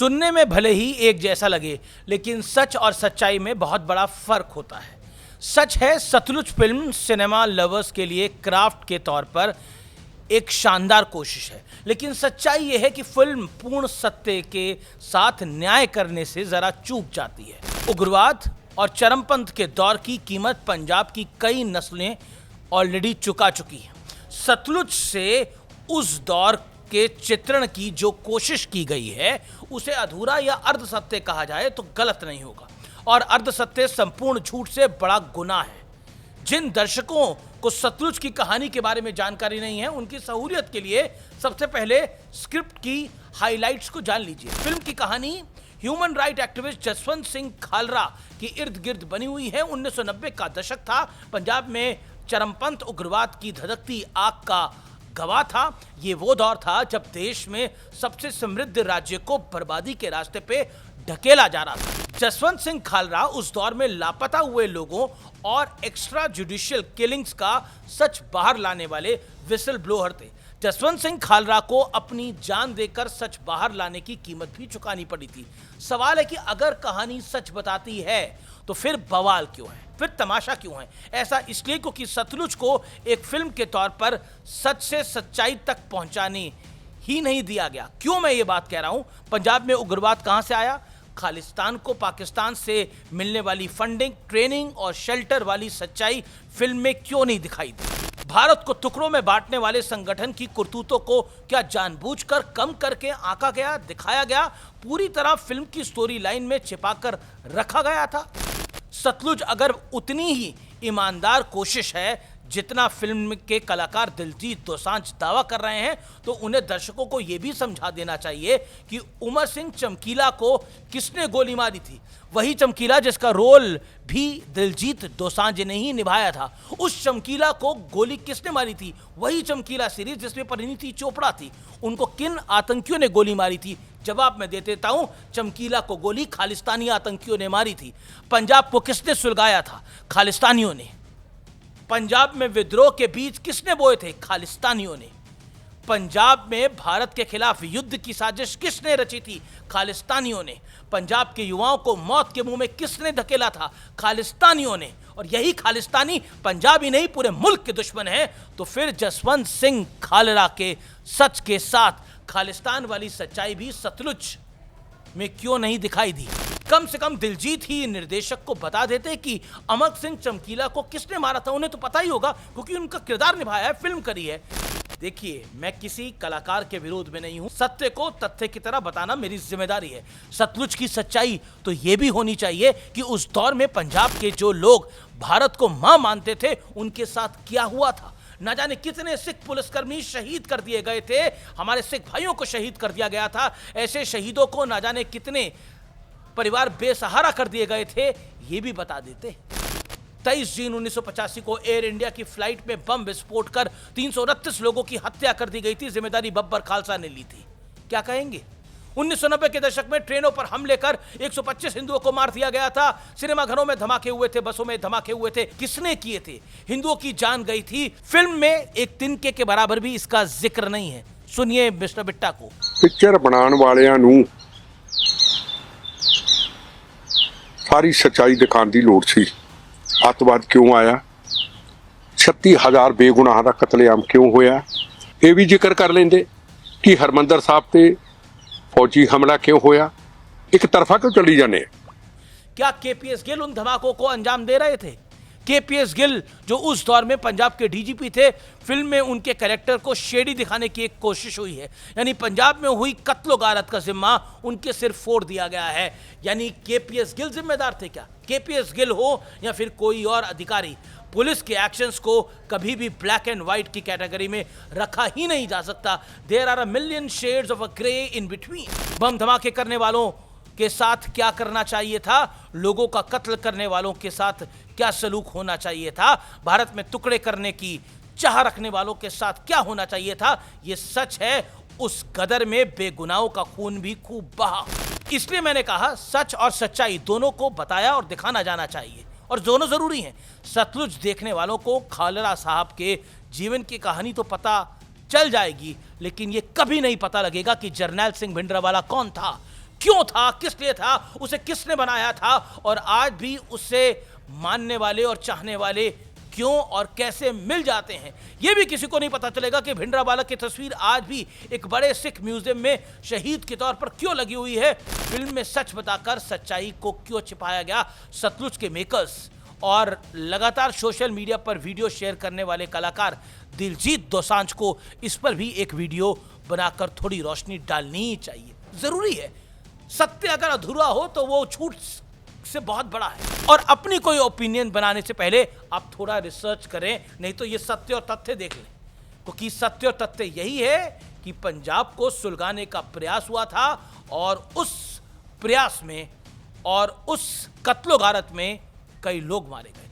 सुनने में भले ही एक जैसा लगे, लेकिन सच और सच्चाई में बहुत बड़ा फर्क होता है। सच है, सतलुज फिल्म सिनेमा लवर्स के लिए क्राफ्ट के तौर पर एक शानदार कोशिश है, लेकिन सच्चाई यह है कि फिल्म पूर्ण सत्य के साथ न्याय करने से जरा चूक जाती है। उग्रवाद और चरमपंथ के दौर की कीमत पंजाब की कई नस्लें ऑलरेडी चुका चुकी हैं। सतलुज से उस दौर के चित्रण की जो कोशिश की गई है उसे अधूरा या अर्ध सत्य कहा जाए तो गलत नहीं होगा, और अर्ध सत्य संपूर्ण झूठ से बड़ा गुनाह है। जिन दर्शकों को सतलुज की कहानी के बारे में जानकारी नहीं है, उनकी सहूलियत के लिए सबसे पहले स्क्रिप्ट की हाइलाइट्स को जान लीजिए। फिल्म की कहानी human right activist Jaswant Singh Khalra के इर्द गिर्द बनी हुई है। 1990 का दशक था। पंजाब में चरमपंथ उग्रवाद की धधकती आग का गवाह था। ये वो दौर था जब देश में सबसे समृद्ध राज्य को बर्बादी के रास्ते पे ढकेला जा रहा था। जसवंत सिंह खालरा उस दौर में लापता हुए लोगों और एक्स्ट्रा जुडिशियल किलिंग्स का सच बाहर लाने वाले विसल ब्लोअर थे। जसवंत सिंह खालरा को अपनी जान देकर सच बाहर लाने की कीमत भी चुकानी पड़ी थी। सवाल है कि अगर कहानी सच बताती है तो फिर बवाल क्यों है, फिर तमाशा क्यों है? ऐसा इसलिए क्योंकि सतलुज को एक फिल्म के तौर पर सच से सच्चाई तक पहुंचाने ही नहीं दिया गया। क्यों मैं ये बात कह रहा हूं? पंजाब में उग्रवाद कहां से आया? खालिस्तान को पाकिस्तान से मिलने वाली फंडिंग, ट्रेनिंग और शेल्टर वाली सच्चाई फिल्म में क्यों नहीं दिखाई दी? भारत को टुकड़ों में बांटने वाले संगठन की करतूतों को क्या जानबूझकर कम करके आंका गया, दिखाया गया, पूरी तरह फिल्म की स्टोरी लाइन में छिपाकर रखा गया था? सतलुज अगर उतनी ही ईमानदार कोशिश है जितना फिल्म के कलाकार दिलजीत दोसांझ दावा कर रहे हैं, तो उन्हें दर्शकों को यह भी समझा देना चाहिए कि उमर सिंह चमकीला को किसने गोली मारी थी। वही चमकीला जिसका रोल भी दिलजीत दोसांझ ने ही निभाया था। उस चमकीला को गोली किसने मारी थी? वही चमकीला सीरीज जिसमें परिणीति चोपड़ा थी। उनको किन आतंकियों ने गोली मारी थी? जवाब मैं दे देता हूं, चमकीला को गोली खालिस्तानी आतंकियों ने मारी थी। पंजाब को किसने सुलगाया था? खालिस्तानियों ने। पंजाब में विद्रोह के बीज किसने बोए थे? खालिस्तानियों ने। पंजाब में भारत के खिलाफ युद्ध की साजिश किसने रची थी? खालिस्तानियों ने। पंजाब के युवाओं को मौत के मुंह में किसने धकेला था? खालिस्तानियों ने। और यही खालिस्तानी पंजाब ही नहीं पूरे मुल्क के दुश्मन हैं। तो फिर जसवंत सिंह खालरा के सच के साथ खालिस्तान वाली सच्चाई भी सतलुज में क्यों नहीं दिखाई दी? कम से कम दिलजीत ही निर्देशक को बता देते कि अमर सिंह चमकीला को किसने मारा था। उन्हें तो पता ही होगा क्योंकि उनका किरदार निभाया है, फिल्म करी है। देखिए, मैं किसी कलाकार के विरोध में नहीं हूं। सत्य को तथ्य की तरह बताना मेरी जिम्मेदारी है। सतलुज की सच्चाई तो यह भी होनी चाहिए कि उस दौर में पंजाब के जो लोग भारत को मां मानते थे, उनके साथ क्या हुआ था। ना जाने कितने सिख पुलिसकर्मी शहीद कर दिए गए थे। हमारे सिख भाइयों को शहीद कर दिया गया था। ऐसे शहीदों को ना जाने कितने परिवार बेसहारा कर दिए गए थे, ये भी बता देते। 23 जून 1985 को एयर इंडिया की फ्लाइट में बम विस्फोट कर 329 लोगों की हत्या कर दी गई थी। जिम्मेदारी बब्बर खालसा ने ली थी। क्या कहेंगे? 1990 के दशक में ट्रेनों पर हमले कर 125 हिंदुओं को मार दिया गया था। सिनेमाघरों में धमाके हुए थे, बसों में धमाके हुए थे। किसने किए थे? हिंदुओं की जान गई थी। फिल्म में एक तिनके के बराबर भी इसका जिक्र नहीं है। सुनिए मिस्टर बिट्टा को। पिक्चर बनाने वालियां नूं सारी सच्चाई दिखाने की लोड़ सी। अतवाद क्यों आया? 36,000 बेगुनाह का कतलेआम क्यों होया? ये भी जिक्र कर लेंदे कि हरमंदर साहब ते फौजी हमला क्यों होया? एक तरफा क्यों चली जाने? क्या केपीएस गिल उन धमाकों को अंजाम दे रहे थे? केपीएस गिल जो उस दौर में पंजाब के डीजीपी थे, फिल्म में उनके कैरेक्टर को शेडी दिखाने की एक कोशिश हुई है। यानी पंजाब में हुई कत्लो गारत का जिम्मा उनके सिर फोड़ दिया गया है। यानी केपीएस गिल जिम्मेदार थे क्या? केपीएस गिल हो या फिर कोई और अधिकारी, पुलिस के एक्शंस को कभी भी ब्लैक एंड व्हाइट की कैटेगरी में रखा ही नहीं जा सकता। There are a million shades of a grey in between. Bomb धमाके करने वालों के साथ क्या करना चाहिए था? लोगों का कत्ल करने वालों के साथ क्या सलूक होना चाहिए था? भारत में टुकड़े करने की चाह रखने वालों के साथ क्या होना चाहिए था? यह सच है, उस गदर में बेगुनाहों का खून भी खूब बहा। इसलिए मैंने कहा, सच और सच्चाई दोनों को बताया और दिखाना जाना चाहिए, और दोनों जरूरी हैं। सतलुज देखने वालों को खालरा साहब के जीवन की कहानी तो पता चल जाएगी, लेकिन ये कभी नहीं पता लगेगा कि जरनैल सिंह भिंडरावाला कौन था, क्यों था, किस लिए था, उसे किसने बनाया था, और आज भी उसे मानने वाले और चाहने वाले क्यों और कैसे मिल जाते हैं, यह भी किसी को नहीं पता चलेगा कि भिंडरावाला की तस्वीर आज भी एक बड़े सिख म्यूजियम में शहीद के तौर पर क्यों लगी हुई है। फिल्म में सच बताकर सच्चाई को क्यों छिपाया गया। सतलुज के मेकर्स और लगातार सोशल मीडिया पर वीडियो शेयर करने वाले कलाकार दिलजीत दोसांझ को इस पर भी एक वीडियो बनाकर थोड़ी रोशनी डालनी ही चाहिए, जरूरी है। सत्य अगर अधूरा हो तो वो झूठ से बहुत बड़ा है। और अपनी कोई ओपिनियन बनाने से पहले आप थोड़ा रिसर्च करें, नहीं तो ये सत्य और तथ्य देख लें, क्योंकि सत्य और तथ्य यही है कि पंजाब को सुलगाने का प्रयास हुआ था और उस प्रयास में और उस कत्लो गारत में कई लोग मारे गए।